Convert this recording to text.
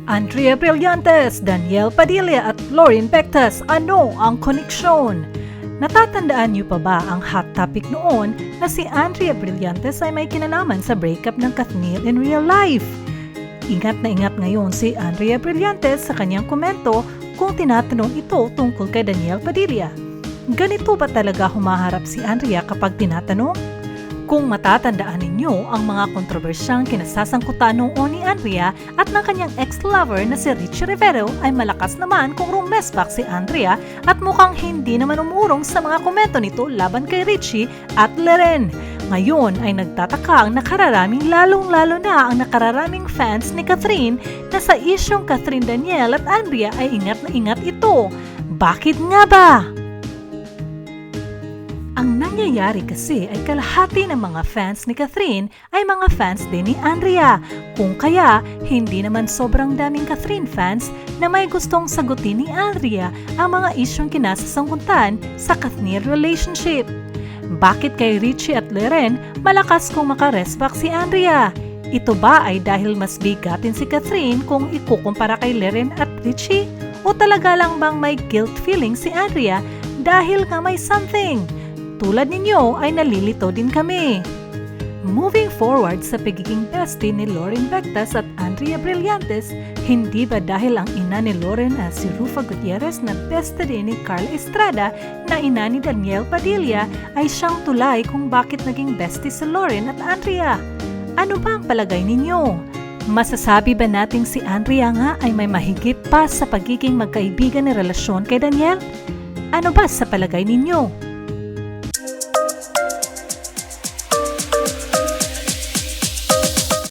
Andrea Brillantes, Danielle Padilla at Lauren Pectas, ano ang koneksyon? Natatandaan niyo pa ba ang hot topic noon na si Andrea Brillantes ay may kinalaman sa breakup ng Kathniel in real life? Ingat na ingat ngayon si Andrea Brillantes sa kanyang komento kung tinatanong ito tungkol kay Danielle Padilla. Ganito ba talaga humaharap si Andrea kapag tinatanong? Kung matatandaan ninyo ang mga kontrobersyang kinasasangkutan noon ni Andrea at ng kanyang ex-lover na si Richie Rivero ay malakas naman kung rumespak si Andrea at mukhang hindi naman umurong sa mga komento nito laban kay Richie at Leren. Ngayon ay nagtataka ang nakararaming lalong-lalo na ang nakararaming fans ni Catherine na sa isyong Catherine Danielle at Andrea ay ingat na ingat ito. Bakit nga ba? Ang nangyayari kasi ay kalahati ng mga fans ni Catherine ay mga fans din ni Andrea. Kung kaya, hindi naman sobrang daming Catherine fans na may gustong sagutin ni Andrea ang mga isyong kinasasangkutan sa Kathniel relationship. Bakit kay Richie at Leren malakas kung makarespak si Andrea? Ito ba ay dahil mas bigatin si Catherine kung ikukumpara kay Leren at Richie? O talaga lang bang may guilt feeling si Andrea dahil nga may something? Tulad ninyo ay nalilito din kami. Moving forward sa pagiging bestie ni Lauren Pectas at Andrea Brillantes, hindi ba dahil ang ina ni Lauren si Rufa Gutierrez na bestie din ni Carla Estrada na ina ni Danielle Padilla ay siyang tulay kung bakit naging bestie si Lauren at Andrea? Ano ba ang palagay ninyo? Masasabi ba nating si Andrea nga ay may mahigit pa sa pagiging magkaibigan ni relasyon kay Danielle? Ano ba sa palagay ninyo?